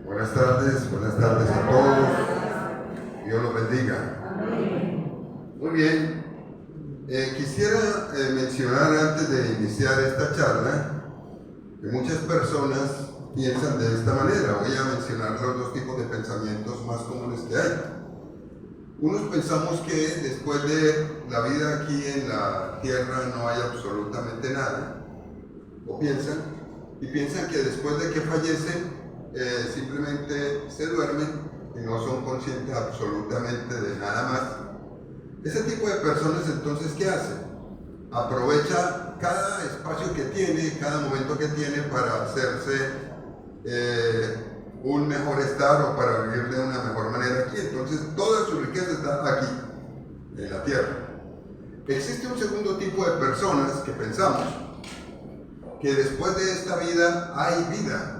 Buenas tardes a todos. Dios los bendiga. Muy bien. Quisiera mencionar antes de iniciar esta charla que muchas personas piensan de esta manera. Voy a mencionar los dos tipos de pensamientos más comunes que hay. Unos pensamos que después de la vida aquí en la tierra no hay absolutamente nada, o piensan que después de que fallecen simplemente se duermen y no son conscientes absolutamente de nada más. Ese tipo de personas entonces, ¿qué hacen? Aprovecha cada espacio que tiene, cada momento que tiene para hacerse un mejor estar o para vivir de una mejor manera aquí. Entonces toda su riqueza está aquí, en la tierra. Existe un segundo tipo de personas que pensamos que después de esta vida hay vida.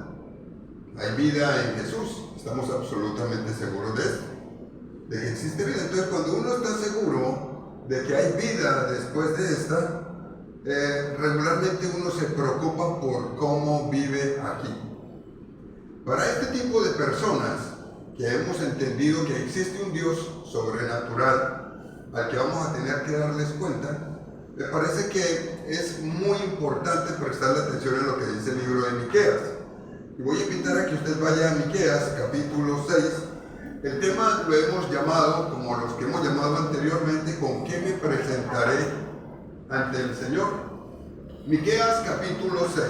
Hay vida en Jesús. Estamos absolutamente seguros de esto, de que existe vida. Entonces cuando uno está seguro de que hay vida después de esta, regularmente uno se preocupa por cómo vive aquí. Para este tipo de personas que hemos entendido que existe un Dios sobrenatural al que vamos a tener que darles cuenta, me parece que es muy importante prestarle atención a lo que dice el libro de Miqueas. Y voy a invitar a que usted vaya a Miqueas, capítulo 6. El tema lo hemos llamado, como los que hemos llamado anteriormente, ¿con qué me presentaré ante el Señor? Miqueas, capítulo 6.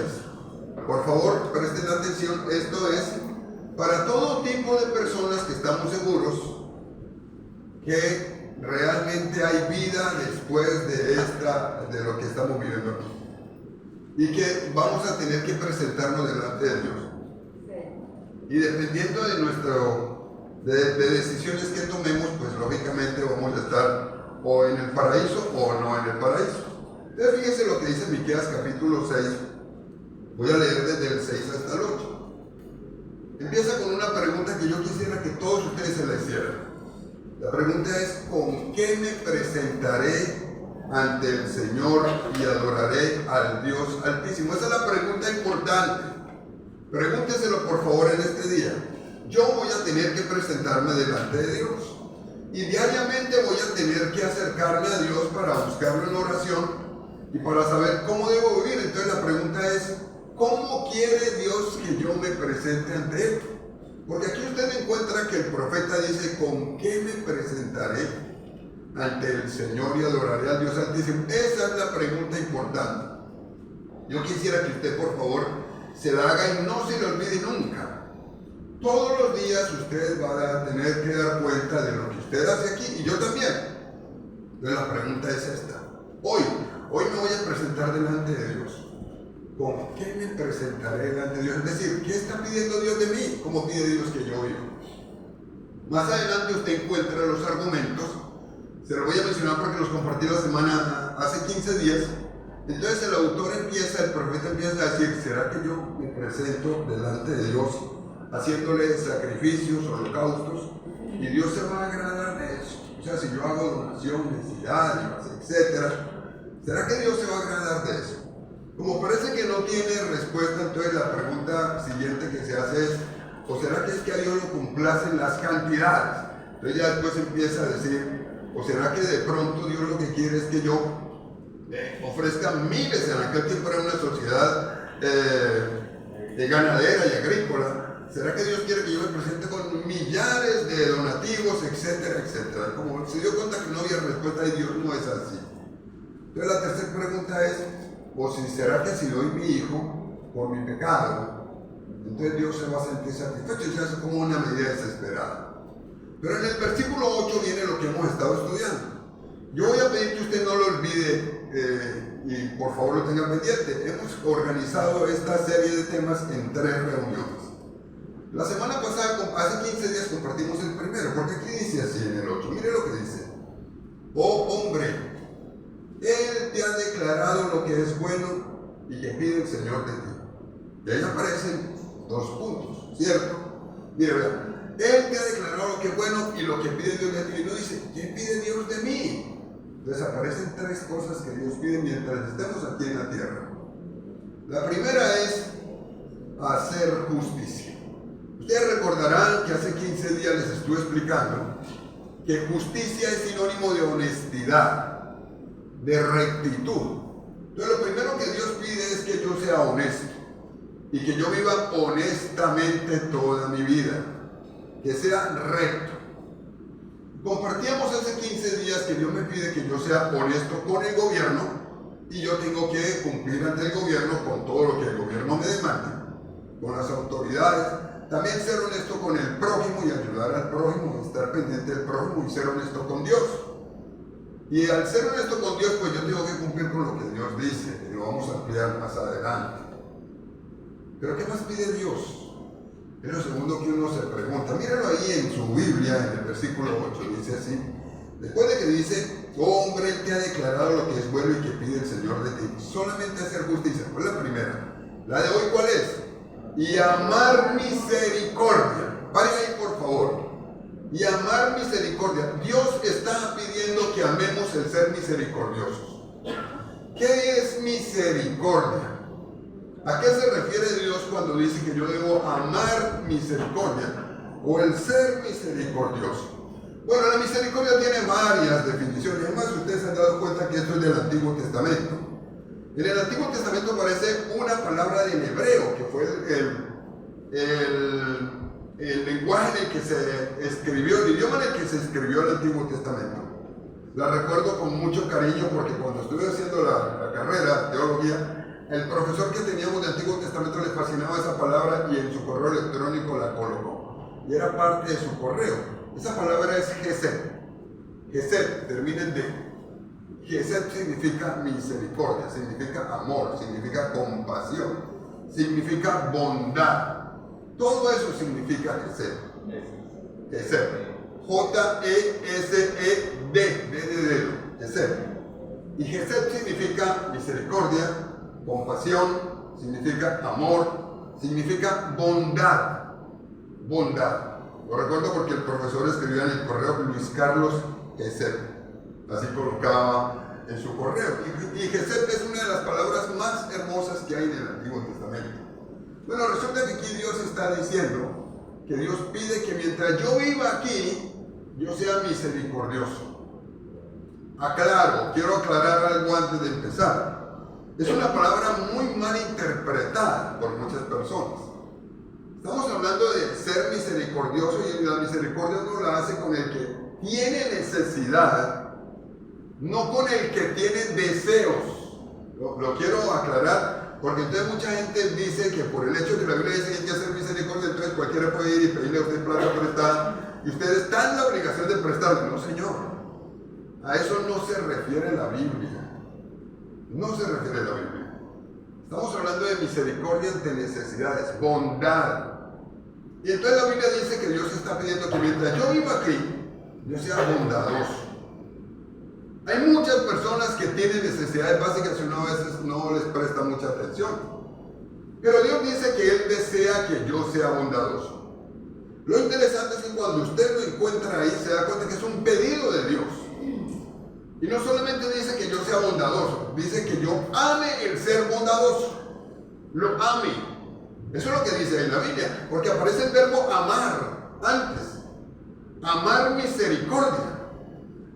Por favor, presten atención. Esto es para todo tipo de personas que estamos seguros que realmente hay vida después de lo que estamos viviendo aquí. Y que vamos a tener que presentarnos delante de Dios. Y dependiendo de decisiones que tomemos, pues lógicamente vamos a estar o en el paraíso o no en el paraíso. Entonces fíjense lo que dice Miqueas capítulo 6. Voy a leer desde el 6 hasta el 8. Empieza con una pregunta que yo quisiera que todos ustedes se la hicieran. La pregunta es: ¿con qué me presentaré ante el Señor y adoraré al Dios Altísimo? Esa es la pregunta importante. Pregúnteselo por favor en este día. Yo voy a tener que presentarme delante de Dios y diariamente voy a tener que acercarme a Dios para buscarlo en oración y para saber cómo debo vivir. Entonces la pregunta es: ¿cómo quiere Dios que yo me presente ante Él? Porque aquí usted encuentra que el profeta dice: ¿con qué me presentaré ante el Señor y adoraré al Dios Altísimo? Esa es la pregunta importante. Yo quisiera que usted por favor se la haga y no se le olvide nunca. Todos los días usted va a tener que dar cuenta de lo que usted hace aquí, y yo también. Entonces la pregunta es esta: hoy me voy a presentar delante de Dios. ¿Con qué me presentaré delante de Dios? Es decir, ¿qué está pidiendo Dios de mí? ¿Cómo pide Dios que yo viva? Más adelante usted encuentra los argumentos. Se los voy a mencionar porque los compartí la semana, hace 15 días. Entonces el autor el profeta empieza a decir: ¿será que yo me presento delante de Dios haciéndole sacrificios, holocaustos? Y Dios se va a agradar de eso. O sea, si yo hago donaciones, dádivas, etc., ¿será que Dios se va a agradar de eso? Como parece que no tiene respuesta, entonces la pregunta siguiente que se hace es: ¿o será que es que a Dios lo complacen las cantidades? Entonces ya después empieza a decir: ¿o será que de pronto Dios lo que quiere es que yo ofrezca miles? En aquel tiempo era una sociedad ganadera y agrícola. ¿Será que Dios quiere que yo me presente con millares de donativos, etcétera, etcétera? Como se dio cuenta que no había respuesta y Dios no es así. Entonces la tercera pregunta es: ¿o si será que si doy mi hijo por mi pecado, entonces Dios se va a sentir satisfecho? Y se hace como una medida desesperada. Pero en el versículo 8 viene lo que hemos estado estudiando. Yo voy a pedir que usted no lo olvide y por favor lo tenga pendiente. Hemos organizado esta serie de temas en 3 reuniones. La semana pasada, hace 15 días, compartimos el primero, porque aquí dice así en el 8. Mire lo que dice: oh hombre, Él te ha declarado lo que es bueno y que pide el Señor de ti. Y ahí aparecen 2 puntos, ¿cierto? Mire, vean: Él te ha declarado lo que es bueno y lo que pide Dios de ti. Y no dice: ¿qué pide Dios de mí? Entonces aparecen 3 cosas que Dios pide mientras estemos aquí en la tierra. La primera es hacer justicia. Ustedes recordarán que hace 15 días les estuve explicando que justicia es sinónimo de honestidad, de rectitud. Entonces lo primero que Dios pide es que yo sea honesto y que yo viva honestamente toda mi vida, que sea recto. Compartíamos hace 15 días que Dios me pide que yo sea honesto con el gobierno y yo tengo que cumplir ante el gobierno con todo lo que el gobierno me demanda, con las autoridades. También ser honesto con el prójimo y ayudar al prójimo, estar pendiente del prójimo y ser honesto con Dios. Y al ser honesto con Dios, pues yo tengo que cumplir con lo que Dios dice, y lo vamos a ampliar más adelante. Pero ¿qué más pide Dios? Es lo segundo que uno se pregunta. Míralo ahí en su Biblia, en el versículo 8, dice así. Después de que dice, oh hombre, Él te ha declarado lo que es bueno y que pide el Señor de ti, solamente hacer justicia. ¿Cuál es la primera? La de hoy, ¿cuál es? Y amar misericordia. Paren ahí, por favor. Y amar misericordia. Dios está pidiendo que amemos el ser misericordiosos. ¿Qué es misericordia? ¿A qué se refiere Dios cuando dice que yo debo amar misericordia o el ser misericordioso? Bueno, la misericordia tiene varias definiciones. Además, ustedes se han dado cuenta que esto es del Antiguo Testamento. En el Antiguo Testamento aparece una palabra en hebreo, que fue el lenguaje en el que se escribió, el idioma en el que se escribió el Antiguo Testamento. La recuerdo con mucho cariño porque cuando estuve haciendo la carrera de teología, el profesor que teníamos de Antiguo Testamento le fascinaba esa palabra y en su correo electrónico la colocó. Y era parte de su correo. Esa palabra es Gesed. Gesed termina en D. Gesed significa misericordia, significa amor, significa compasión, significa bondad. Todo eso significa Gesed. Gesed. J-E-S-E-D, D de dedo, Gesed. Y Gesed significa misericordia, compasión, significa amor, significa bondad. Bondad. Lo recuerdo porque el profesor escribía en el correo Luis Carlos Gesed. Así colocaba en su correo. Y Gesed es una de las palabras más hermosas que hay en el Antiguo Testamento. Bueno, resulta que aquí Dios está diciendo que Dios pide que mientras yo viva aquí, yo sea misericordioso. Aclaro, quiero aclarar algo antes de empezar. Es una palabra muy mal interpretada por muchas personas. Estamos hablando de ser misericordioso y la misericordia uno la hace con el que tiene necesidad, no con el que tiene deseos. Lo quiero aclarar porque entonces mucha gente dice que por el hecho de que la Biblia dice que hay que hacer misericordia, entonces cualquiera puede ir y pedirle a usted plata prestada y usted está en la obligación de prestarle. No, señor. A eso no se refiere la Biblia. No se refiere la Biblia. Estamos hablando de misericordia ante necesidades, bondad. Y entonces la Biblia dice que Dios está pidiendo que mientras yo viva aquí, yo sea bondadoso. Hay muchas personas que tienen necesidades básicas y uno a veces no les presta mucha atención. Pero Dios dice que Él desea que yo sea bondadoso. Lo interesante es que cuando usted lo encuentra ahí, se da cuenta que es un pedido de Dios. Y no solamente dice que yo sea bondadoso, dice que yo ame el ser bondadoso. Lo ame. Eso es lo que dice en la Biblia, porque aparece el verbo amar antes. Amar misericordia.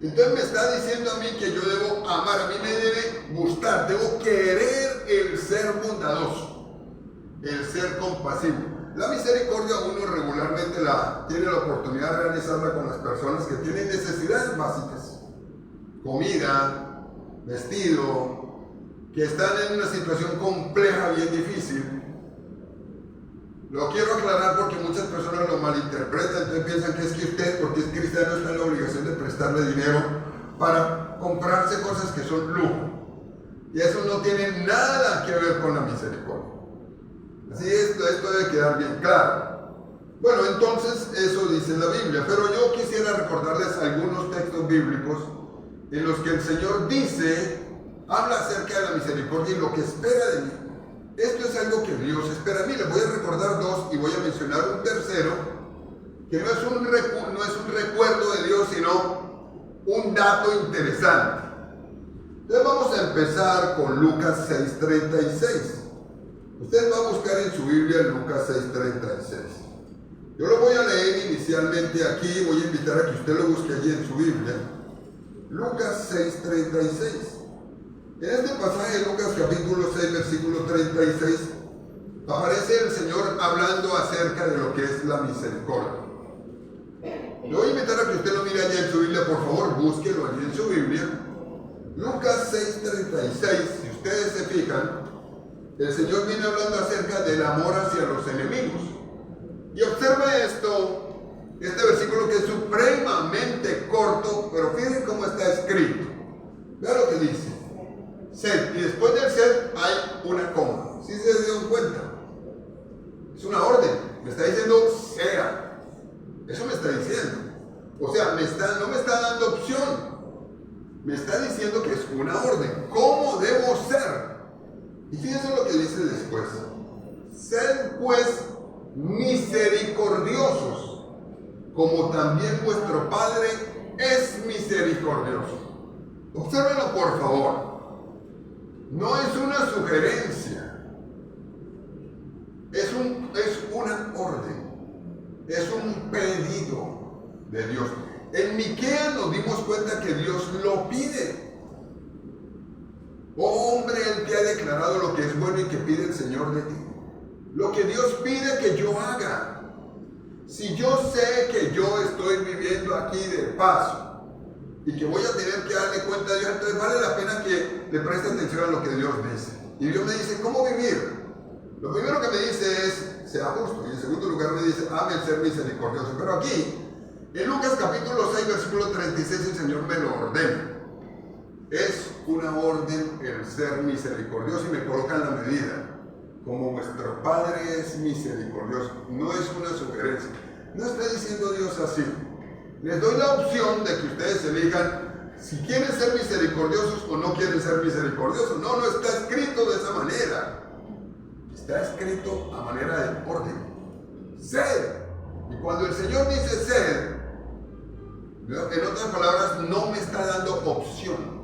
Entonces me está diciendo a mí que yo debo amar, a mí me debe gustar, debo querer el ser bondadoso, el ser compasivo. La misericordia uno regularmente tiene la oportunidad de realizarla con las personas que tienen necesidades básicas. Comida, vestido, que están en una situación compleja, bien difícil. Lo quiero aclarar porque muchas personas lo malinterpretan, entonces piensan que es que usted, porque es cristiano, está en la obligación de prestarle dinero para comprarse cosas que son lujo. Y eso no tiene nada que ver con la misericordia. Así es, esto debe quedar bien claro. Bueno, entonces eso dice la Biblia, pero yo quisiera recordarles algunos textos bíblicos en los que el Señor habla acerca de la misericordia y lo que espera de mí. Esto es algo que Dios espera de mí. Les voy a recordar dos y voy a mencionar un tercero, que no es un recuerdo de Dios, sino un dato interesante. Entonces vamos a empezar con Lucas 6:36. Usted va a buscar en su Biblia Lucas 6:36. Yo lo voy a leer inicialmente aquí, voy a invitar a que usted lo busque allí en su Biblia. Lucas 6:36. En este pasaje de Lucas capítulo 6, versículo 36, aparece el Señor hablando acerca de lo que es la misericordia. Le voy a invitar a que usted lo mire allá en su Biblia, por favor, búsquelo allí en su Biblia. Lucas 6:36, si ustedes se fijan, el Señor viene hablando acerca del amor hacia los enemigos. Y observe esto, este versículo que es supremamente corto, pero fíjense cómo está escrito. Vean lo que dice. Sed, y después del sed hay una coma. ¿Sí se dieron cuenta? Es una orden. Me está diciendo sea. Eso me está diciendo. O sea, no me está dando opción. Me está diciendo que es una orden. ¿Cómo debo ser? Y fíjense lo que dice después. Sed pues misericordiosos, como también vuestro Padre es misericordioso. Obsérvenlo por favor. No es una sugerencia. Es una orden. Es un pedido de Dios. En Miqueas nos dimos cuenta que Dios lo pide. Oh hombre, Él te ha declarado lo que es bueno y que pide el Señor de ti. Lo que Dios pide que yo haga. Si yo sé que yo estoy viviendo aquí de paso y que voy a tener que darle cuenta a Dios, entonces vale la pena que le preste atención a lo que Dios dice. Y Dios me dice, ¿cómo vivir? Lo primero que me dice es, sea justo. Y en segundo lugar me dice, ame el ser misericordioso. Pero aquí, en Lucas capítulo 6, versículo 36, el Señor me lo ordena. Es una orden el ser misericordioso y me coloca en la medida. Como vuestro Padre es misericordioso. No es una sugerencia. No está diciendo Dios así. Les doy la opción de que ustedes elijan si quieren ser misericordiosos o no quieren ser misericordiosos. No, no está escrito de esa manera. Está escrito a manera de orden. Sed. Y cuando el Señor dice sed, en otras palabras, no me está dando opción.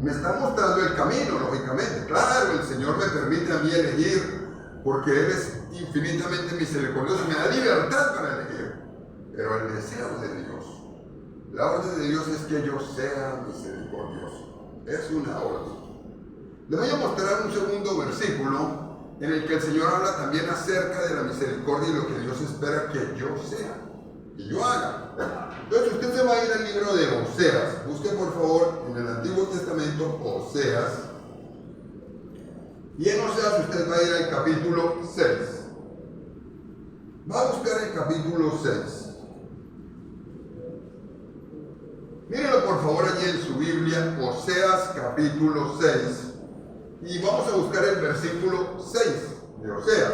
Me está mostrando el camino, lógicamente. Claro, el Señor me permite a mí elegir porque Él es infinitamente misericordioso. Me da libertad para elegir. Pero el deseo de Dios, la orden de Dios es que yo sea misericordioso. Es una orden. Le voy a mostrar un segundo versículo en el que el Señor habla también acerca de la misericordia y lo que Dios espera que yo sea, que yo haga. Entonces usted se va a ir al libro de Oseas. Busque por favor en el Antiguo Testamento Oseas. Y en Oseas usted va a ir al capítulo 6. Va a buscar el capítulo 6. Mírenlo por favor allí en su Biblia, Oseas capítulo 6. Y vamos a buscar el versículo 6 de Oseas.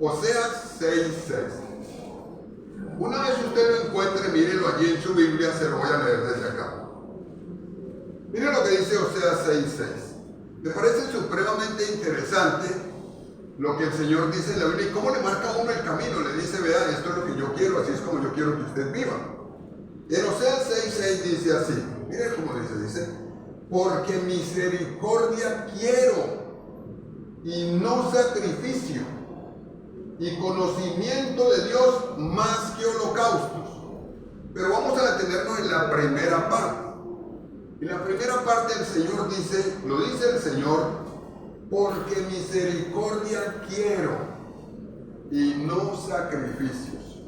Oseas 6:6. Una vez usted lo encuentre, mírenlo allí en su Biblia, se lo voy a leer desde acá. Miren lo que dice Oseas 6:6. Me parece supremamente interesante lo que el Señor dice en la Biblia y cómo le marca a uno el camino. Le dice, vea, esto es lo que yo quiero, así es como yo quiero que usted viva. En Oseas 6:6 dice así, miren cómo dice, porque misericordia quiero y no sacrificio, y conocimiento de Dios más que holocaustos. Pero vamos a detenernos en la primera parte. En la primera parte el Señor dice, lo dice el Señor, porque misericordia quiero y no sacrificios.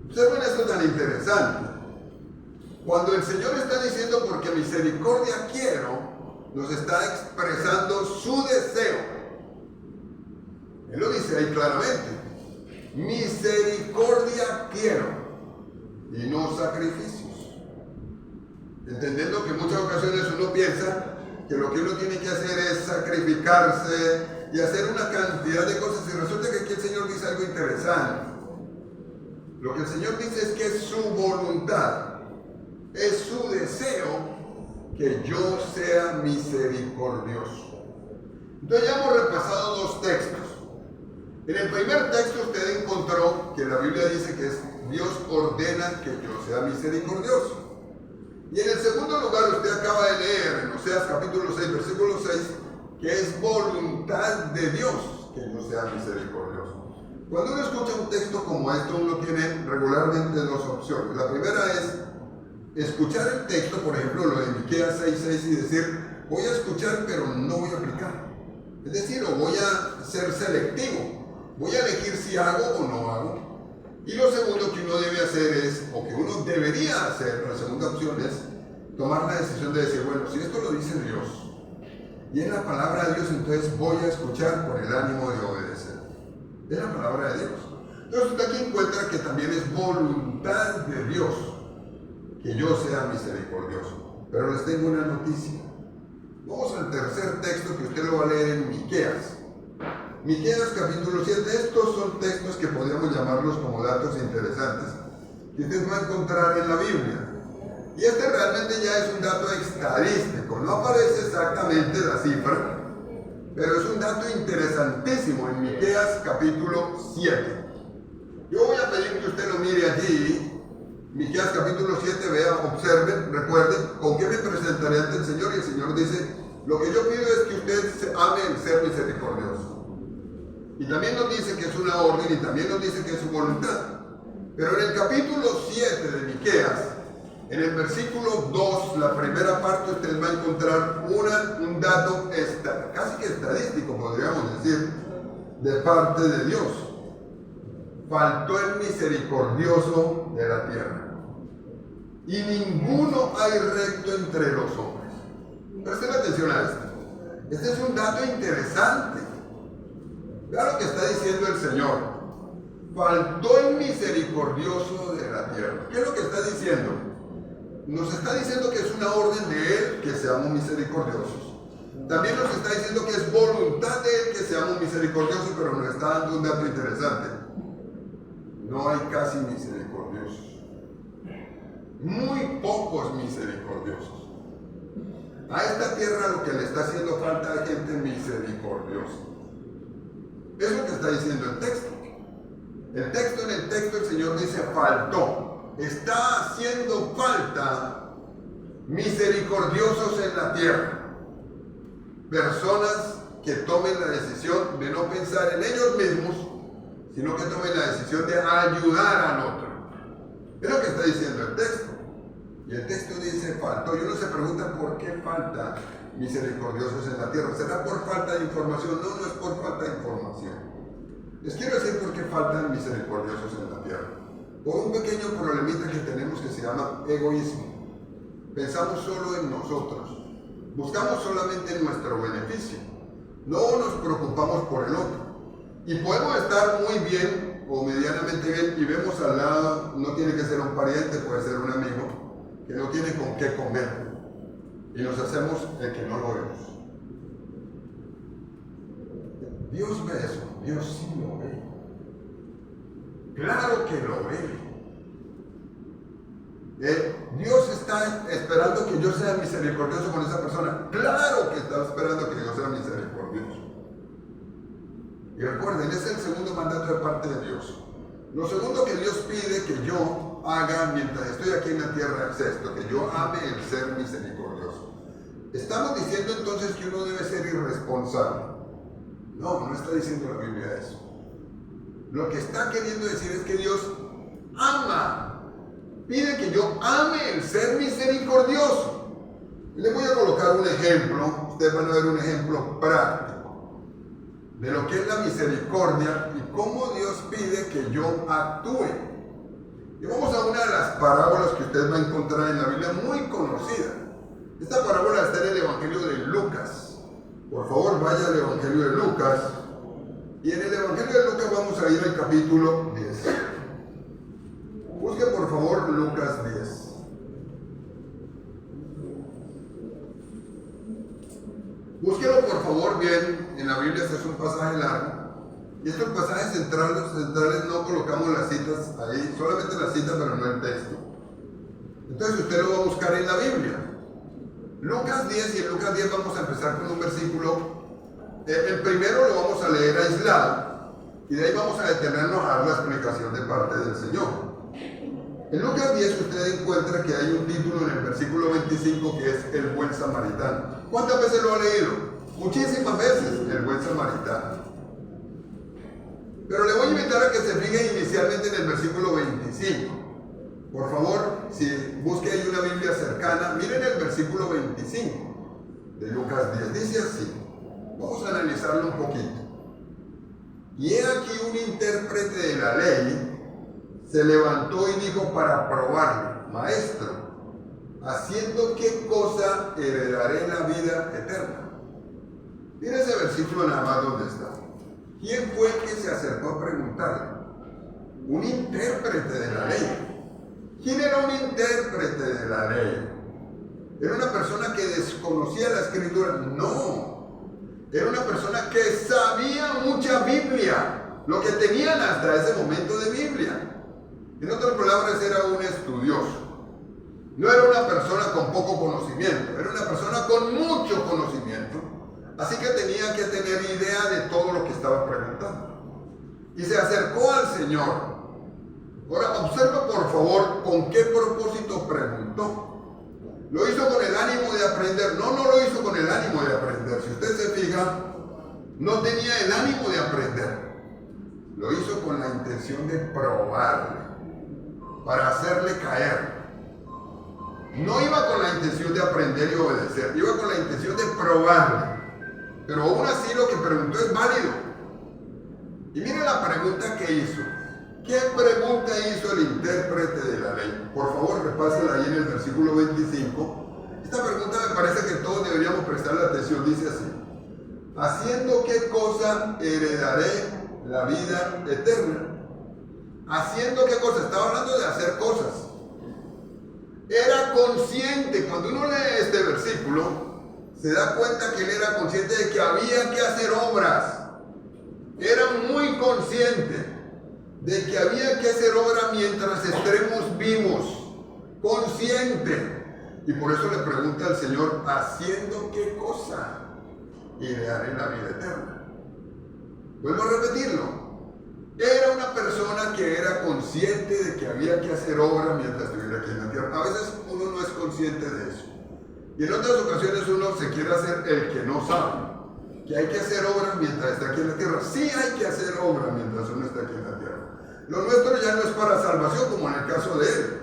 Observen esto tan interesante. Cuando el Señor está diciendo porque misericordia quiero, nos está expresando su deseo. Él lo dice ahí claramente. Misericordia quiero y no sacrificios. Entendiendo que en muchas ocasiones uno piensa que lo que uno tiene que hacer es sacrificarse y hacer una cantidad de cosas. Y resulta que aquí el Señor dice algo interesante. Lo que el Señor dice es que es su voluntad, es su deseo que yo sea misericordioso. Entonces ya hemos repasado dos textos. En el primer texto usted encontró que la Biblia dice que Dios ordena que yo sea misericordioso. Y en el segundo lugar usted acaba de leer en Oseas capítulo 6, versículo 6, que es voluntad de Dios que yo sea misericordioso. Cuando uno escucha un texto como esto, uno tiene regularmente dos opciones. La primera es escuchar el texto, por ejemplo, lo de Miqueas 6:6, y decir, voy a escuchar pero no voy a aplicar. Es decir, o voy a ser selectivo, voy a elegir si hago o no hago. Y lo segundo que uno debe hacer es, o que uno debería hacer, la segunda opción es tomar la decisión de decir, bueno, si esto lo dice Dios, y es la palabra de Dios, entonces voy a escuchar con el ánimo de obedecer. Es la palabra de Dios. Entonces usted aquí encuentra que también es voluntad de Dios que yo sea misericordioso. Pero les tengo una noticia. Vamos al tercer texto que usted lo va a leer en Miqueas. Miqueas capítulo 7. Estos son textos que podríamos llamarlos como datos interesantes que usted va a encontrar en la Biblia. Y este realmente ya es un dato estadístico. No aparece exactamente la cifra, pero es un dato interesantísimo en Miqueas capítulo 7. Yo voy a pedir que usted lo mire allí. Miqueas capítulo 7, vea, observe, recuerde, ¿con qué me presentaré ante el Señor? Y el Señor dice, lo que yo pido es que usted ame el ser misericordioso. Y también nos dice que es una orden y también nos dice que es su voluntad. Pero en el capítulo 7 de Miqueas, en el versículo 2, la primera parte, usted va a encontrar un dato casi que estadístico, podríamos decir, de parte de Dios. Faltó el misericordioso de la tierra. Y ninguno hay recto entre los hombres. Presten atención a esto. Este es un dato interesante. Vea lo que está diciendo el Señor. Faltó el misericordioso de la tierra. ¿Qué es lo que está diciendo? Nos está diciendo que es una orden de Él que seamos misericordiosos. También nos está diciendo que es voluntad de Él que seamos misericordiosos, pero nos está dando un dato interesante. No hay casi misericordiosos. Muy pocos misericordiosos. A esta tierra lo que le está haciendo falta es gente misericordiosa. Es lo que está diciendo el texto. En el texto el Señor dice faltó. Está haciendo falta misericordiosos en la tierra. Personas que tomen la decisión de no pensar en ellos mismos, sino que tomen la decisión de ayudar al otro. Es lo que está diciendo el texto. Y el texto dice faltó. Y uno se pregunta por qué falta misericordiosos en la tierra. ¿Será por falta de información? No, no es por falta de información. Les quiero decir por qué faltan misericordiosos en la tierra. Por un pequeño problemita que tenemos que se llama egoísmo. Pensamos solo en nosotros. Buscamos solamente nuestro beneficio. No nos preocupamos por el otro. Y podemos estar muy bien o medianamente bien y vemos al lado, no tiene que ser un pariente, puede ser un amigo, que no tiene con qué comer. Y nos hacemos el que no lo vemos. Dios ve eso, Dios sí lo ve. Claro que lo ve. Dios está esperando que yo sea misericordioso con esa persona. Claro que está esperando que yo sea misericordioso. Y recuerden, ese es el segundo mandato de parte de Dios. Lo segundo que Dios pide que yo haga mientras estoy aquí en la tierra es esto, que yo ame el ser misericordioso. ¿Estamos diciendo entonces que uno debe ser irresponsable? No, no está diciendo la Biblia eso. Lo que está queriendo decir es que Dios ama. Pide que yo ame el ser misericordioso. Les voy a colocar un ejemplo. Ustedes van a ver un ejemplo práctico de lo que es la misericordia y cómo Dios pide que yo actúe. Y vamos a una de las parábolas que usted va a encontrar en la Biblia, muy conocida. Esta parábola está en el Evangelio de Lucas. Por favor, vaya al Evangelio de Lucas. Y en el Evangelio de Lucas vamos a ir al capítulo 10. Busque por favor Lucas 10. Búsquelo por favor bien, en la Biblia este es un pasaje largo. Y estos pasajes centrales no colocamos las citas ahí, solamente las citas pero no el texto. Entonces usted lo va a buscar en la Biblia. Lucas 10, y en Lucas 10 vamos a empezar con un versículo. El primero lo vamos a leer aislado y de ahí vamos a detenernos a dar la explicación de parte del Señor. En Lucas 10 usted encuentra que hay un título en el versículo 25 que es el buen samaritano. ¿Cuántas veces lo ha leído? Muchísimas veces, el buen samaritano. Pero le voy a invitar a que se fije inicialmente en el versículo 25. Por favor, si busque ahí una Biblia cercana, miren el versículo 25 de Lucas 10. Dice así, vamos a analizarlo un poquito. Y he aquí un intérprete de la ley se levantó y dijo para probarle, Maestro, ¿haciendo qué cosa heredaré la vida eterna? Mira ese versículo nada más donde está. ¿Quién fue que se acercó a preguntarle? Un intérprete de la ley. ¿Quién era un intérprete de la ley? ¿Era una persona que desconocía la escritura? No. Era una persona que sabía mucha Biblia, lo que tenían hasta ese momento de Biblia. En otras palabras, era un estudioso. No era una persona con poco conocimiento, era una persona con mucho conocimiento. Así que tenía que tener idea de todo lo que estaba preguntando. Y se acercó al Señor. Ahora, observa por favor con qué propósito preguntó. ¿Lo hizo con el ánimo de aprender? No, no lo hizo con el ánimo de aprender. Si usted se fija, no tenía el ánimo de aprender. Lo hizo con la intención de probarle, para hacerle caer. No iba con la intención de aprender y obedecer, iba con la intención de probarle. Pero aún así lo que preguntó es válido. Y mire la pregunta que hizo. ¿Qué pregunta hizo el intérprete de la ley? Por favor, repásela ahí en el versículo 25. Esta pregunta me parece que todos deberíamos prestarle atención. Dice así: ¿haciendo qué cosa heredaré la vida eterna? ¿Haciendo qué cosa? Estaba hablando de hacer cosas. Era consciente. Cuando uno lee este versículo, se da cuenta que él era consciente de que había que hacer obras. Era muy consciente de que había que hacer obras mientras estemos vivos. Consciente. Y por eso le pregunta al Señor, ¿haciendo qué cosa heredaré la vida eterna? Vuelvo a repetirlo. Era una persona que era consciente de que había que hacer obras mientras estuviera aquí en la tierra. A veces uno no es consciente de eso. Y en otras ocasiones uno se quiere hacer el que no sabe, que hay que hacer obras mientras está aquí en la tierra. Sí hay que hacer obras mientras uno está aquí en la tierra. Lo nuestro ya no es para salvación, como en el caso de él.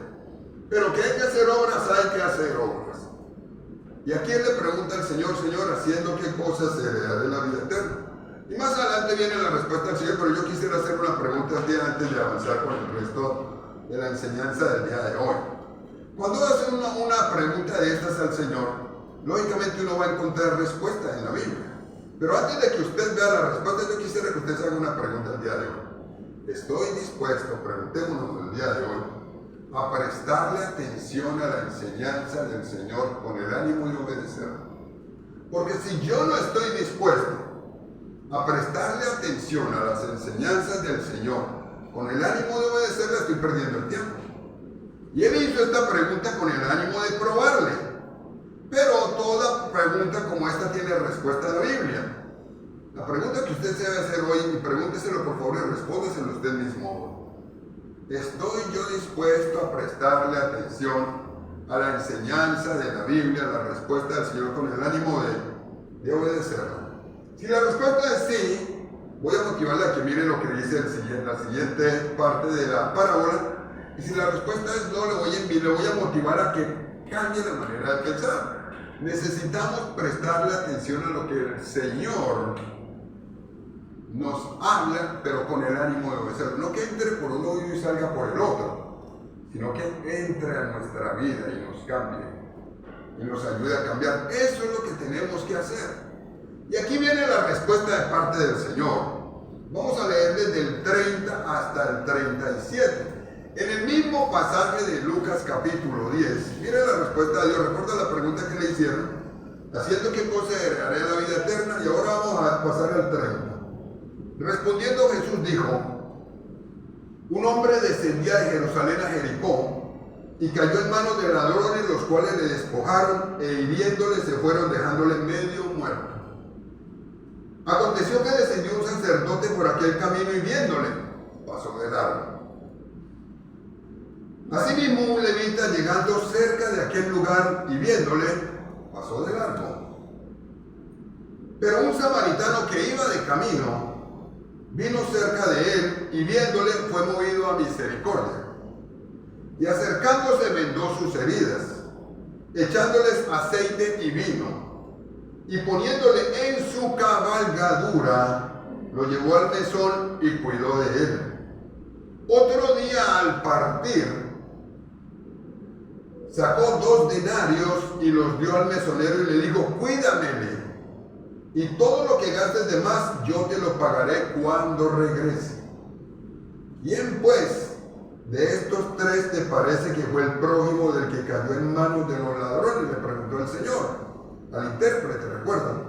Pero que hay que hacer obras, hay que hacer obras. Y aquí él le pregunta al Señor, Señor, ¿haciendo qué cosas heredaré la vida eterna? Y más adelante viene la respuesta del Señor, pero yo quisiera hacer una pregunta antes de avanzar con el resto de la enseñanza del día de hoy. Cuando hace una pregunta de estas al Señor, lógicamente uno va a encontrar respuesta en la Biblia. Pero antes de que usted vea la respuesta, yo quisiera que usted se haga una pregunta el día de hoy. ¿Estoy dispuesto, preguntémonos el día de hoy, a prestarle atención a la enseñanza del Señor con el ánimo de obedecer? Porque si yo no estoy dispuesto a prestarle atención a las enseñanzas del Señor con el ánimo de obedecer, le estoy perdiendo el tiempo. Y él hizo esta pregunta con el ánimo de probarle. Pero toda pregunta como esta tiene respuesta en la Biblia. La pregunta que usted se debe hacer hoy, y pregúnteselo por favor y respóndeselo usted mismo. ¿Estoy yo dispuesto a prestarle atención a la enseñanza de la Biblia, a la respuesta del Señor con el ánimo de obedecerla? Si la respuesta es sí, voy a motivarle a que mire lo que dice la siguiente parte de la parábola. Y si la respuesta es no, le voy a motivar a que cambie la manera de pensar. Necesitamos prestarle atención a lo que el Señor nos habla, pero con el ánimo de obedecer. No que entre por un oído y salga por el otro, sino que entre a nuestra vida y nos cambie, y nos ayude a cambiar. Eso es lo que tenemos que hacer. Y aquí viene la respuesta de parte del Señor. Vamos a leer desde el 30 hasta el 37. En el mismo pasaje de Lucas capítulo 10, mire la respuesta de Dios. Recuerda la pregunta que le hicieron: ¿haciendo qué cosa heredaré la vida eterna? Y ahora vamos a pasar al 30. Respondiendo Jesús dijo: un hombre descendía de Jerusalén a Jericó y cayó en manos de ladrones, los cuales le despojaron e hiriéndole se fueron, dejándole medio muerto. Aconteció que descendió un sacerdote por aquel camino y viéndole, pasó de largo. Asimismo un levita, llegando cerca de aquel lugar y viéndole, pasó de largo. Pero un samaritano que iba de camino vino cerca de él y viéndole fue movido a misericordia. Y acercándose vendó sus heridas, echándoles aceite y vino, y poniéndole en su cabalgadura, lo llevó al mesón y cuidó de él. Otro día al partir, sacó 2 denarios y los dio al mesonero y le dijo: cuídamele, y todo lo que gastes de más yo te lo pagaré cuando regrese. ¿Quién pues de estos 3 te parece que fue el prójimo del que cayó en manos de los ladrones?, le preguntó el Señor al intérprete, ¿recuerdan?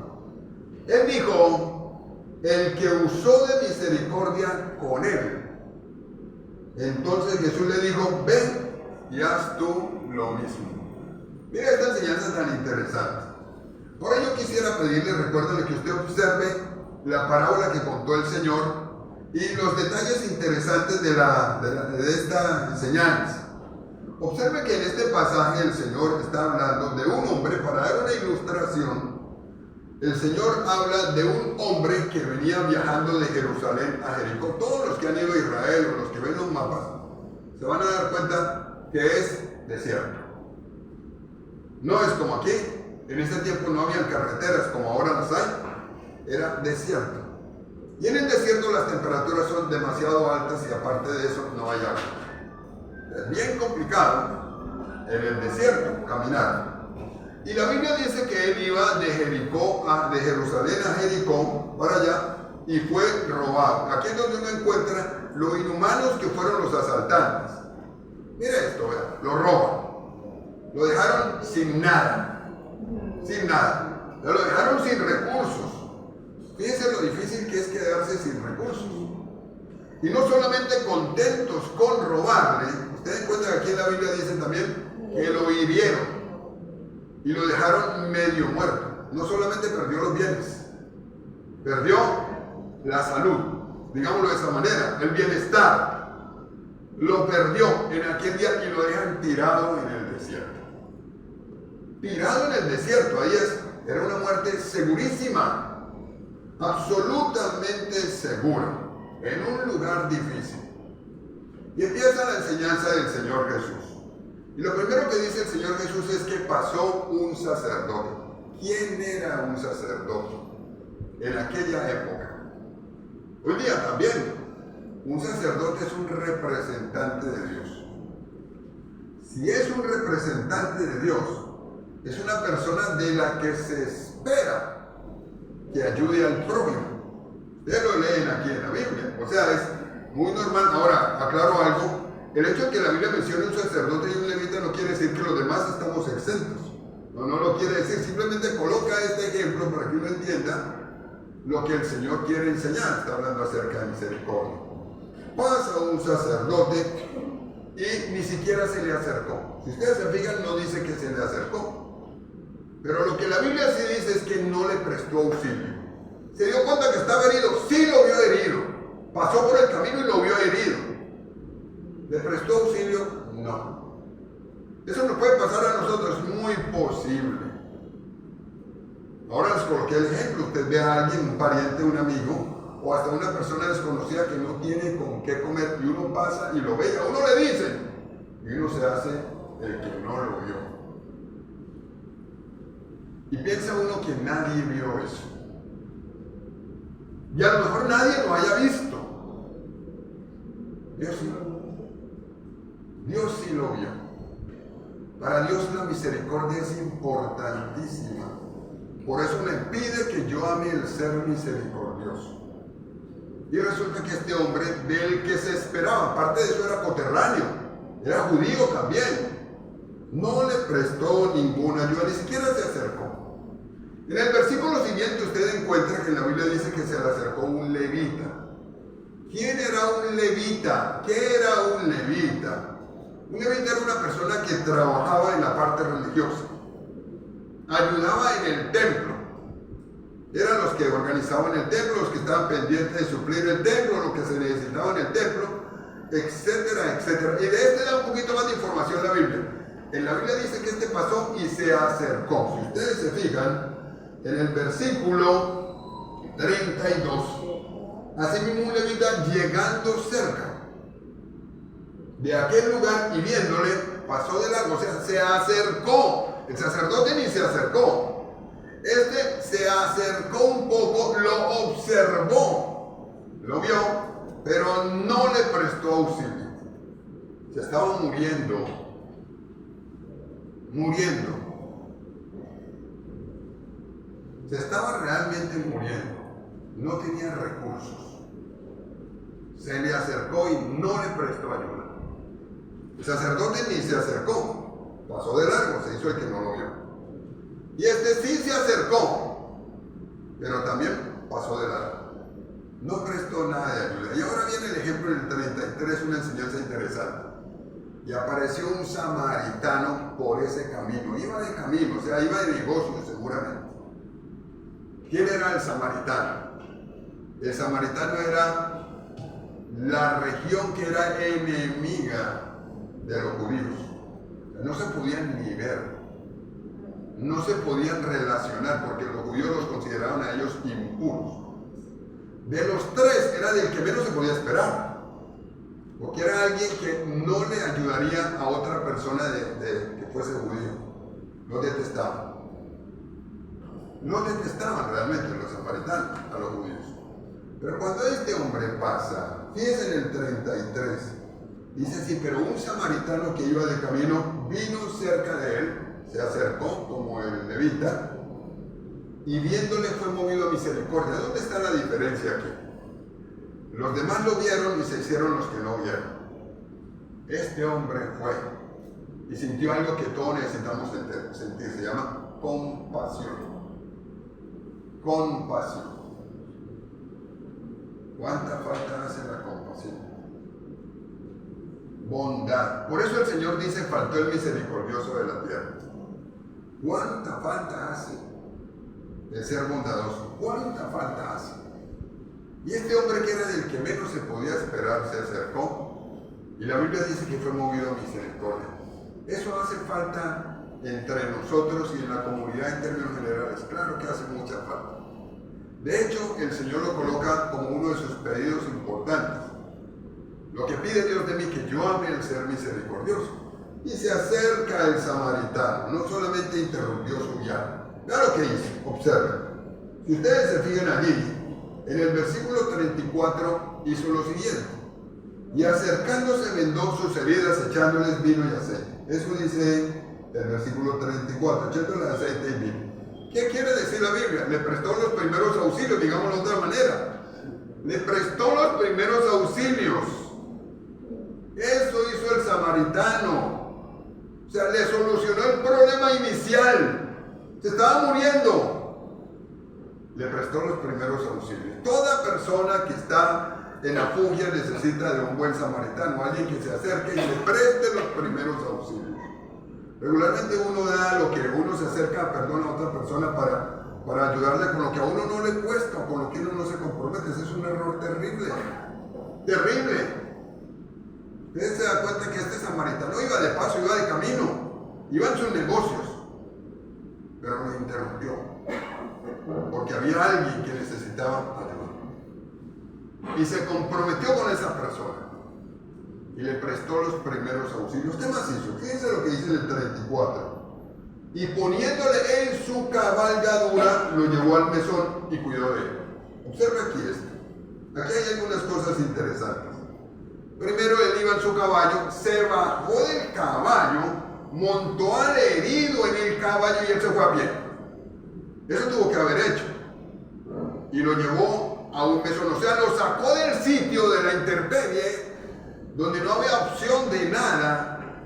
Él dijo: el que usó de misericordia con él. Entonces Jesús le dijo: ven y haz tú lo mismo. Mira esta enseñanza tan interesante. Ahora yo quisiera pedirle, recuérdale, que usted observe la parábola que contó el Señor y los detalles interesantes de esta enseñanza. Observe que en este pasaje el Señor está hablando de un hombre. Para dar una ilustración, el Señor habla de un hombre que venía viajando de Jerusalén a Jericó. Todos los que han ido a Israel o los que ven los mapas se van a dar cuenta que es desierto. No es como aquí. En ese tiempo no había carreteras como ahora las hay. Era desierto. Y en el desierto las temperaturas son demasiado altas y aparte de eso no hay agua. Es bien complicado en el desierto caminar. Y la Biblia dice que él iba de Jerusalén a Jericó, para allá, y fue robado. Aquí es donde uno encuentra lo inhumanos que fueron los asaltantes. Mire esto, vea, lo roban. Lo dejaron sin nada. Sin nada. Lo dejaron sin recursos. Fíjense lo difícil que es quedarse sin recursos. Y no solamente contentos con robarle, ustedes encuentran que aquí en la Biblia dicen también que lo hirieron y lo dejaron medio muerto. No solamente perdió los bienes, perdió la salud, digámoslo de esa manera, el bienestar. Lo perdió en aquel día y lo dejan tirado en el desierto. Tirado en el desierto, era una muerte segurísima, absolutamente segura, en un lugar difícil. Y empieza la enseñanza del Señor Jesús. Y lo primero que dice el Señor Jesús es que pasó un sacerdote. ¿Quién era un sacerdote en aquella época? Hoy día también. Un sacerdote es un representante de Dios. Si es un representante de Dios, es una persona de la que se espera que ayude al prójimo. Ustedes lo leen aquí en la Biblia. O sea, es muy normal. Ahora, aclaro algo. El hecho de que la Biblia mencione un sacerdote y un levita no quiere decir que los demás estamos exentos. No lo quiere decir. Simplemente coloca este ejemplo para que uno entienda lo que el Señor quiere enseñar. Está hablando acerca de misericordia. Pasa un sacerdote y ni siquiera se le acercó. Si ustedes se fijan, no dice que se le acercó. Pero lo que la Biblia sí dice es que no le prestó auxilio. Se dio cuenta que estaba herido, sí lo vio herido. Pasó por el camino y lo vio herido. ¿Le prestó auxilio? No. Eso nos puede pasar a nosotros, muy posible. Ahora les coloqué el ejemplo. Usted ve a alguien, un pariente, un amigo, o hasta una persona desconocida que no tiene con qué comer, y uno pasa y lo ve, y a uno le dicen, y uno se hace el que no lo vio. Y piensa uno que nadie vio eso. Y a lo mejor nadie lo haya visto. Dios sí. Dios sí lo vio. Para Dios la misericordia es importantísima. Por eso me pide que yo ame el ser misericordioso. Y resulta que este hombre, del que se esperaba, aparte de eso era coterráneo, era judío también, no le prestó ninguna ayuda, ni siquiera se acercó. En el versículo siguiente usted encuentra que en la Biblia dice que se le acercó un levita. ¿Quién era un levita? ¿Qué era un levita? Un levita era una persona que trabajaba en la parte religiosa. Ayudaba en el templo. Eran los que organizaban el templo, los que estaban pendientes de suplir el templo, lo que se necesitaba en el templo, etcétera, etcétera. Y de este da un poquito más de información la Biblia. En la Biblia dice que este pasó y se acercó. Si ustedes se fijan, en el versículo 32, Asimismo un levita llegando cerca de aquel lugar y viéndole, pasó de largo, o sea, se acercó. El sacerdote ni se acercó. Este se acercó un poco, lo observó, lo vio, pero no le prestó auxilio. Se estaba muriendo. Se estaba realmente muriendo. No tenía recursos. Se le acercó y no le prestó ayuda. El sacerdote ni se acercó. Pasó de largo, se hizo el que no lo vio. Y este sí se acercó, pero también pasó de largo. No prestó nada de ayuda. Y ahora viene el ejemplo del 33, una enseñanza interesante. Y apareció un samaritano por ese camino. Iba de camino, o sea, iba de negocio seguramente. ¿Quién era el samaritano? El samaritano era la región que era enemiga de los judíos. O sea, no se podían ni ver, no se podían relacionar porque los judíos los consideraban a ellos impuros. De los tres era del que menos se podía esperar, porque era alguien que no le ayudaría a otra persona que fuese judío. Lo detestaban. No detestaban realmente los samaritanos a los judíos. Pero cuando este hombre pasa, fíjense en el 33, dice así: pero un samaritano que iba de camino vino cerca de él, se acercó como el levita, y viéndole fue movido a misericordia. ¿Dónde está la diferencia aquí? Los demás lo vieron y se hicieron los que no vieron. Este hombre fue y sintió algo que todos necesitamos sentir, se llama compasión. Compasión. ¿Cuánta falta hace la compasión? Bondad. Por eso el Señor dice: faltó el misericordioso de la tierra. ¿Cuánta falta hace el ser bondadoso? ¿Cuánta falta hace? Y este hombre, que era del que menos se podía esperar, se acercó, y la Biblia dice que fue movido a misericordia. Eso hace falta entre nosotros y en la comunidad en términos generales. Claro que hace mucha falta. De hecho, el Señor lo coloca como uno de sus pedidos importantes. Lo que pide Dios de mí, que yo ame el ser misericordioso. Y se acerca el samaritano, no solamente interrumpió su viaje. Vean lo que hizo, observen. Si ustedes se fijan allí, en el versículo 34 hizo lo siguiente: y acercándose vendó sus heridas, echándoles vino y aceite. Eso dice el versículo 34, echándole aceite y vino. ¿Qué quiere decir la Biblia? Le prestó los primeros auxilios, digámoslo de otra manera. Le prestó los primeros auxilios. Eso hizo el samaritano. O sea, le solucionó el problema inicial. Se estaba muriendo. Le prestó los primeros auxilios. Toda persona que está en la fugia necesita de un buen samaritano, alguien que se acerque y le preste los primeros auxilios. Regularmente uno da lo que uno se acerca, perdona a otra persona para ayudarle con lo que a uno no le cuesta o con lo que uno no se compromete. Ese es un error terrible. Terrible. Usted se da cuenta que este samaritano iba de paso, iba de camino, iba en sus negocios, pero lo interrumpió porque había alguien que necesitaba ayuda y se comprometió con esa persona y le prestó los primeros auxilios. ¿Qué más hizo? Fíjense lo que dice en el 34: y poniéndole en su cabalgadura, lo llevó al mesón y cuidó de él. Observe aquí esto. Aquí hay algunas cosas interesantes. Primero, él iba en su caballo, se bajó del caballo, montó al herido en el caballo y él se fue a pie. Eso tuvo que haber hecho. Y lo llevó a un mesón, o sea, lo sacó del sitio de la intemperie, donde no había opción de nada,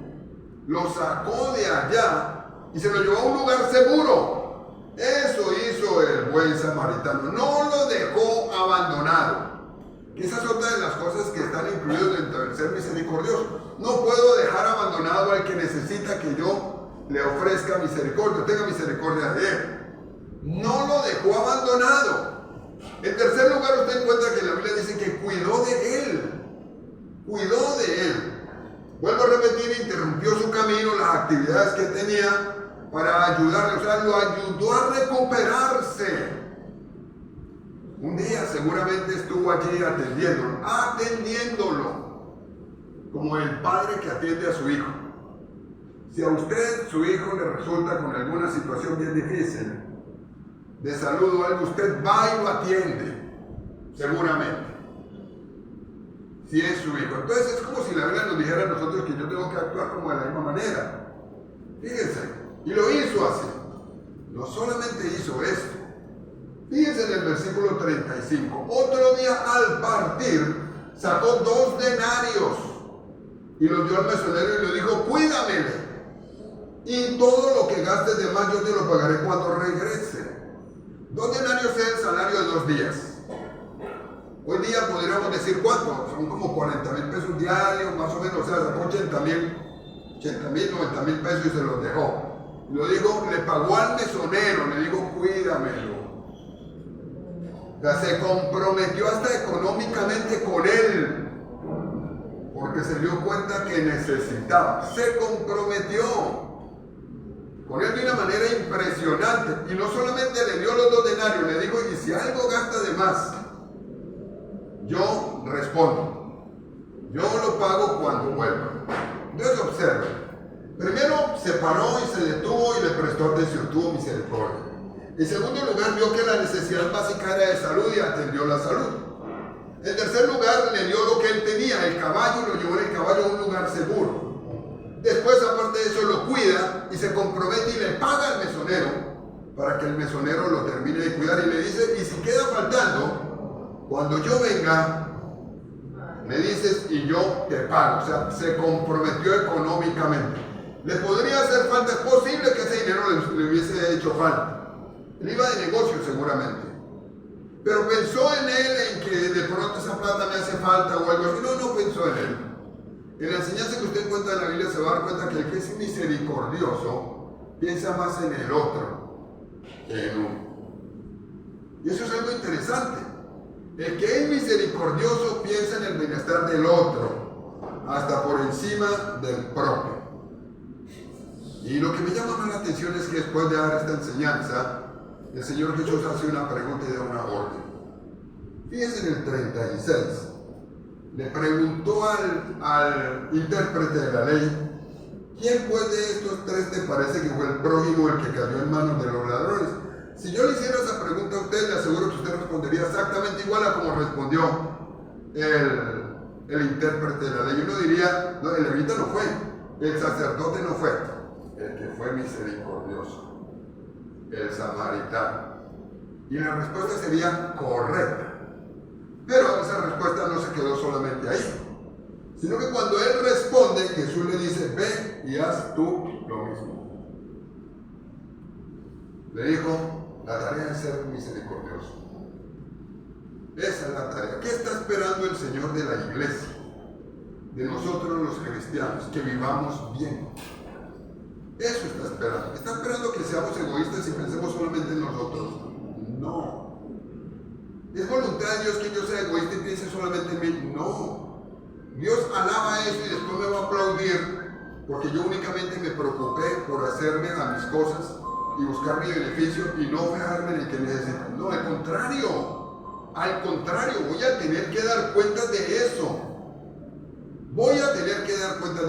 lo sacó de allá y se lo llevó a un lugar seguro. Eso hizo el buen samaritano, no lo dejó abandonado. Esa es otra de las cosas que están incluidas dentro del ser misericordioso. No puedo dejar abandonado al que necesita que yo le ofrezca misericordia, tenga misericordia de él. No lo dejó abandonado. En tercer lugar, usted encuentra que la Biblia dice que cuidó de él. Cuidó de él. Vuelvo a repetir, interrumpió su camino, las actividades que tenía para ayudarle, o sea, lo ayudó a recuperarse. Un día seguramente estuvo allí atendiéndolo, como el padre que atiende a su hijo. Si a usted, su hijo, le resulta con alguna situación bien difícil, de salud o algo, usted va y lo atiende, seguramente, si es su hijo. Entonces es como si la Biblia nos dijera a nosotros que yo tengo que actuar como de la misma manera. Fíjense, y lo hizo así. No solamente hizo esto. Fíjense en el versículo 35. Otro día al partir, sacó 2 denarios y los dio al mesonero y le dijo, cuídamele. Y todo lo que gastes de más yo te lo pagaré cuando regrese. 2 denarios es el salario de 2 días. Hoy día podríamos decir cuánto, son como 40,000 pesos diarios, más o menos, o sea, sacó 80,000, 90,000 pesos y se los dejó. Lo digo, le pagó al mesonero, le dijo, cuídamelo. O sea, se comprometió hasta económicamente con él, porque se dio cuenta que necesitaba. Se comprometió con él de una manera impresionante. Y no solamente le dio los 2 denarios, le dijo, y si algo gasta de más, yo respondo. Yo lo pago cuando vuelva. Entonces observe. Primero se paró y se detuvo y le prestó atención, tuvo misericordia. En segundo lugar, vio que la necesidad básica era de salud y atendió la salud. En tercer lugar, le dio lo que él tenía, el caballo, y lo llevó en el caballo a un lugar seguro. Después, aparte de eso, lo cuida y se compromete y le paga al mesonero para que el mesonero lo termine de cuidar. Y le dice, y si queda faltando, cuando yo venga, me dices y yo te pago. O sea, se comprometió económicamente. Le podría hacer falta, es posible que ese dinero le hubiese hecho falta. Él iba de negocio seguramente. Pero pensó en él, en que de pronto esa plata me hace falta o algo así. No pensó en él. En la enseñanza que usted encuentra en la Biblia se va a dar cuenta que el que es misericordioso piensa más en el otro que en uno. Y eso es algo interesante. El que es misericordioso piensa en el bienestar del otro, hasta por encima del propio. Y lo que me llama más la atención es que después de dar esta enseñanza, el Señor Jesús hace una pregunta y da una orden. Fíjense en el 36. Le preguntó al intérprete de la ley, ¿quién pues de estos 3 te parece que fue el prójimo el que cayó en manos de los ladrones? Si yo le hiciera esa pregunta a usted, le aseguro que usted respondería exactamente igual a como respondió el intérprete de la ley. Uno diría, no, el levita no fue, el sacerdote no fue, el que fue misericordioso, el samaritano. Y la respuesta sería correcta. Pero esa respuesta no se quedó solamente ahí, sino que cuando él responde, Jesús le dice, ve y haz tú lo mismo. Le dijo, la tarea es ser misericordioso. Esa es la tarea. ¿Qué está esperando el Señor de la iglesia? De nosotros los cristianos, que vivamos bien. Eso está esperando. ¿Está esperando que seamos egoístas y pensemos solamente en nosotros? No. ¿Es voluntad de Dios que yo sea egoísta y piense solamente en mí? No. Dios alaba eso y después me va a aplaudir porque yo únicamente me preocupé por hacerme a mis cosas y buscar mi beneficio y no fijarme en el que necesito. No, al contrario, voy a tener que dar cuenta de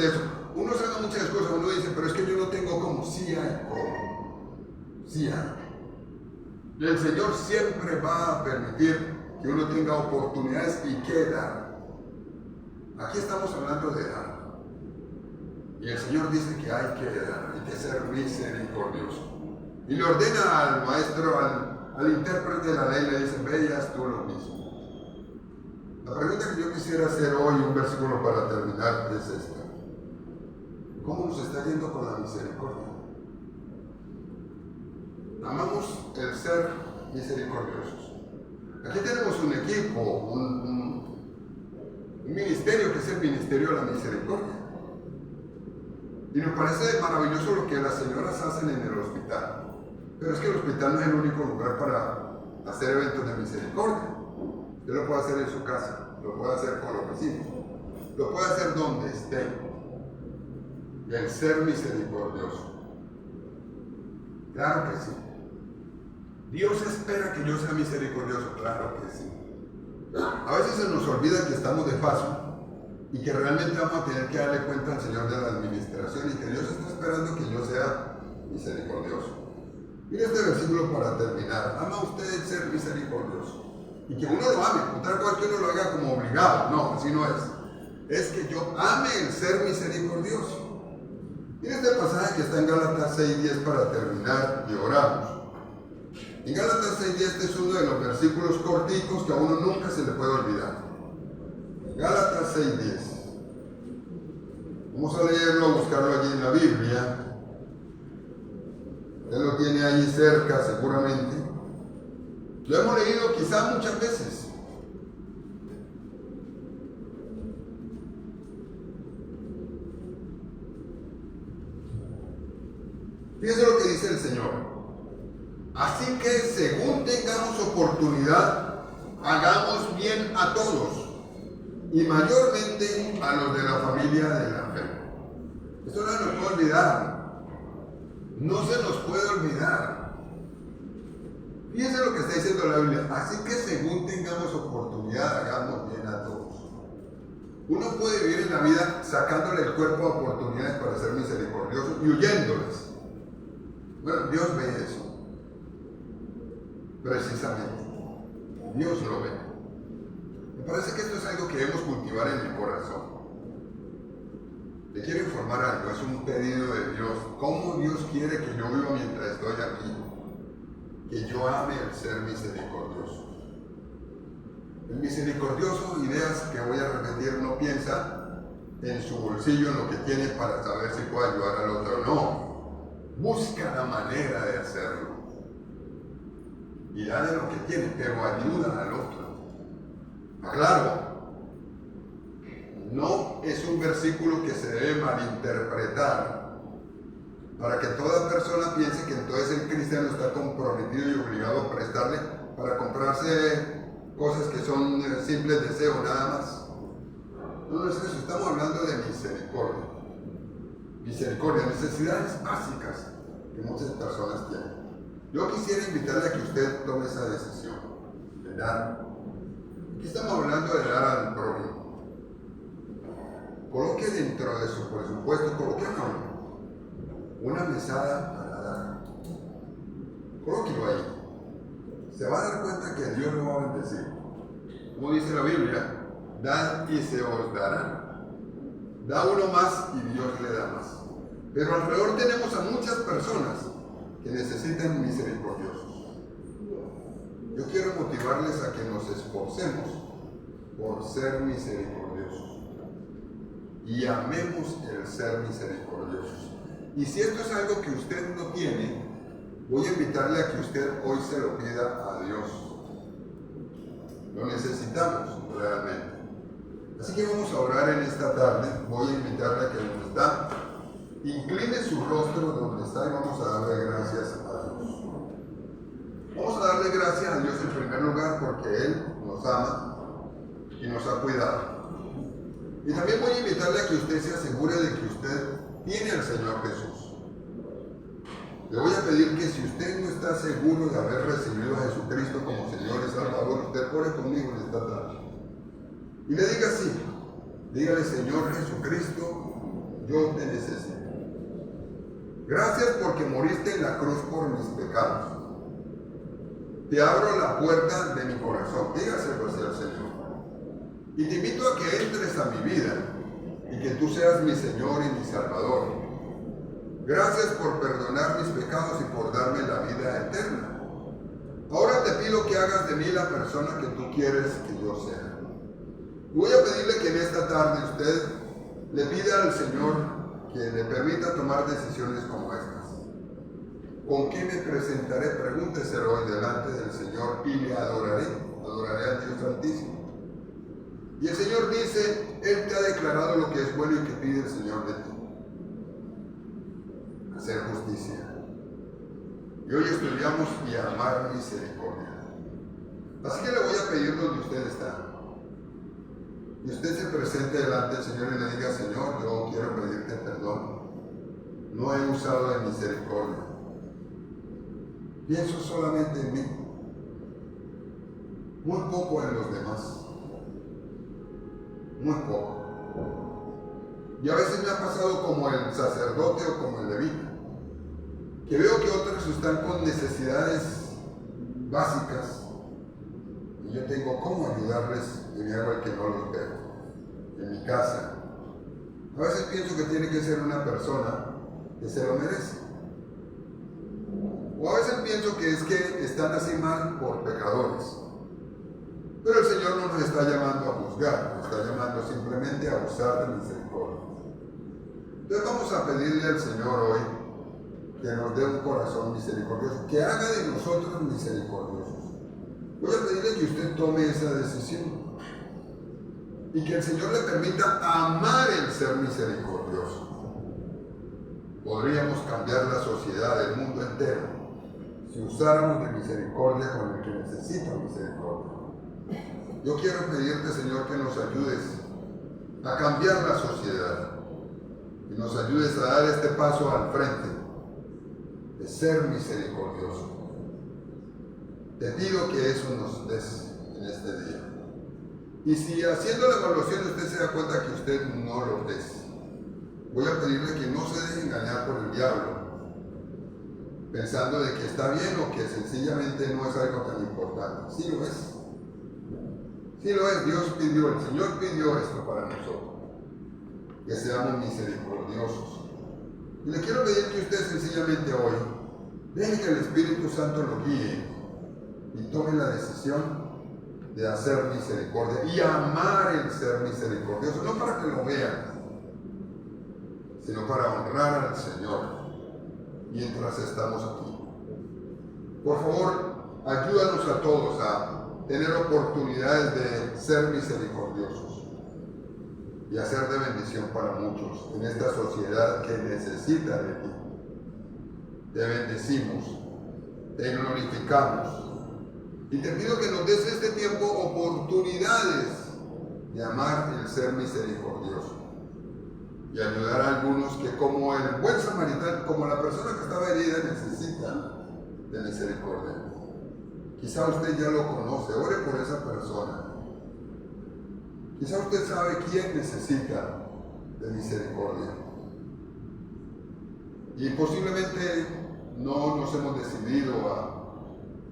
eso. Uno sabe muchas cosas, uno dice, pero es que yo no tengo cómo. Sí hay cómo. Sí hay. Y el Señor siempre va a permitir que uno tenga oportunidades y que dar. Aquí estamos hablando de dar. Y el Señor dice que hay que dar, hay que ser misericordioso. Y le ordena al maestro, al intérprete de la ley, le dice, ve y haz tú lo mismo. La pregunta que yo quisiera hacer hoy, un versículo para terminar, es esta. ¿Cómo nos está yendo con la misericordia? Amamos el ser misericordiosos. Aquí tenemos un equipo, un ministerio que es el ministerio de la misericordia. Y nos parece maravilloso lo que las señoras hacen en el hospital. Pero es que el hospital no es el único lugar para hacer eventos de misericordia. Usted lo puede hacer en su casa, lo puede hacer con los vecinos, lo puede hacer donde esté. Y el ser misericordioso. Claro que sí. Dios espera que yo sea misericordioso, claro que sí. A veces se nos olvida que estamos de paso y que realmente vamos a tener que darle cuenta al Señor de la administración y que Dios está esperando que yo sea misericordioso. Mira este versículo para terminar. ¿Ama usted el ser misericordioso? Y que uno lo ame. Otra cosa es que uno lo haga como obligado. No, así no es. Es que yo ame el ser misericordioso. Mira este pasaje que está en Gálatas 6:10 para terminar y oramos. En Gálatas 6:10 este es uno de los versículos corticos que a uno nunca se le puede olvidar. Gálatas 6:10. Vamos a leerlo, a buscarlo allí en la Biblia. Él lo tiene ahí cerca seguramente. Lo hemos leído quizá muchas veces. Fíjense lo que dice el Señor. Así que según tengamos oportunidad, hagamos bien a todos y mayormente a los de la familia de la fe. Esto no se nos puede olvidar. No se nos puede olvidar. Fíjense lo que está diciendo la Biblia. Así que según tengamos oportunidad, hagamos bien a todos. Uno puede vivir en la vida sacándole el cuerpo a oportunidades para ser misericordioso y huyéndoles. Bueno, Dios ve eso. Precisamente. Dios lo ve. Me parece que esto es algo que debemos cultivar en el corazón. Le quiero informar algo, es un pedido de Dios. ¿Cómo Dios quiere que yo viva mientras estoy aquí? Que yo ame el ser misericordioso. El misericordioso, ideas que voy a repetir, no piensa en su bolsillo, en lo que tiene para saber si puede ayudar al otro. No. Busca la manera de hacerlo. Y da de lo que tiene, pero ayuda al otro. Claro. No es un versículo que se debe malinterpretar para que toda persona piense que entonces el cristiano está comprometido y obligado a prestarle para comprarse cosas que son simples deseos nada más. No es eso, estamos hablando de misericordia. Misericordia, necesidades básicas que muchas personas tienen. Yo quisiera invitarle a que usted tome esa decisión de dar. Aquí estamos hablando de dar al prójimo. Coloque dentro de su presupuesto, coloque una mesada para dar. Colóquelo ahí. Se va a dar cuenta que Dios lo va a bendecir. Como dice la Biblia, dad y se os dará. Da uno más y Dios le da más. Pero alrededor tenemos a muchas personas que necesitan misericordiosos. Yo quiero motivarles a que nos esforcemos por ser misericordiosos. Y amemos el ser misericordiosos. Y si esto es algo que usted no tiene, voy a invitarle a que usted hoy se lo pida a Dios. Lo necesitamos realmente. Así que vamos a orar en esta tarde. Voy a invitarle a que donde está, incline su rostro donde está y vamos a darle gracias a Dios. Vamos a darle gracias a Dios en primer lugar porque Él nos ama y nos ha cuidado. Y también voy a invitarle a que usted se asegure de que usted tiene al Señor Jesús. Le voy a pedir que si usted no está seguro de haber recibido a Jesucristo como Señor y Salvador, usted ore conmigo en esta tarde. Y le diga así, dígale: Señor Jesucristo, yo te necesito. Gracias porque moriste en la cruz por mis pecados. Te abro la puerta de mi corazón, dígaselo así al Señor. Y te invito a que entres a mi vida y que tú seas mi Señor y mi Salvador. Gracias por perdonar mis pecados y por darme la vida eterna. Ahora te pido que hagas de mí la persona que tú quieres que yo sea. Y voy a pedirle que en esta tarde usted le pida al Señor que le permita tomar decisiones como estas. ¿Con qué me presentaré? Pregúnteselo hoy delante del Señor y le adoraré. Adoraré al Dios Santísimo. Y el Señor dice, Él te ha declarado lo que es bueno y que pide el Señor de ti. Hacer justicia. Y hoy estudiamos y amar misericordia. Así que le voy a pedir donde usted está. Y usted se presente delante del Señor y le diga: Señor, yo quiero pedirte perdón. No he usado de misericordia. Pienso solamente en mí, muy poco en los demás, muy poco. Y a veces me ha pasado como el sacerdote o como el levita, que veo que otros están con necesidades básicas y yo tengo cómo ayudarles y me hago el que no los veo en mi casa. A veces pienso que tiene que ser una persona que se lo merece. O a veces pienso que es que están así mal por pecadores. Pero el Señor no nos está llamando a juzgar, nos está llamando simplemente a usar de misericordia. Entonces vamos a pedirle al Señor hoy que nos dé un corazón misericordioso, que haga de nosotros misericordiosos. Voy a pedirle que usted tome esa decisión y que el Señor le permita amar el ser misericordioso. Podríamos cambiar la sociedad, el mundo entero, si usáramos de misericordia con el que necesita misericordia. Yo quiero pedirte, Señor, que nos ayudes a cambiar la sociedad y nos ayudes a dar este paso al frente de ser misericordioso. Te pido que eso nos des en este día. Y si haciendo la evaluación usted se da cuenta que usted no lo es, voy a pedirle que no se deje engañar por el diablo, pensando de que está bien o que sencillamente no es algo tan importante. Sí lo es. Sí lo es. Dios pidió, el Señor pidió esto para nosotros, que seamos misericordiosos. Y le quiero pedir que usted sencillamente hoy deje que el Espíritu Santo lo guíe y tome la decisión de hacer misericordia y amar el ser misericordioso, no para que lo vean, sino para honrar al Señor mientras estamos aquí. Por favor, ayúdanos a todos a tener oportunidades de ser misericordiosos y hacer de bendición para muchos en esta sociedad que necesita de ti. Te bendecimos, te glorificamos y te pido que nos des este tiempo oportunidades de amar el ser misericordioso y ayudar a algunos que, como el buen samaritano, como la persona que estaba herida, necesita de misericordia. Quizá usted ya lo conoce, ore por esa persona. Quizá usted sabe quién necesita de misericordia. Y posiblemente no nos hemos decidido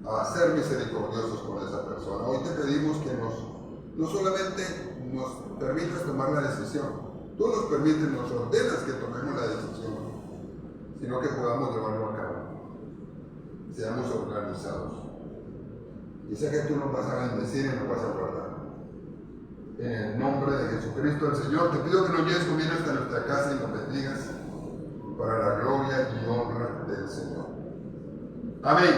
a ser misericordiosos con esa persona. Hoy te pedimos que no solamente nos permitas tomar la decisión, tú nos permites, nos ordenas que tomemos la decisión, sino que podamos llevarlo a cabo. Seamos organizados. Y sé que tú nos vas a bendecir y nos vas a guardar. En el nombre de Jesucristo el Señor, te pido que nos lleves conmigo hasta nuestra casa y nos bendigas para la gloria y honra del Señor. Amén.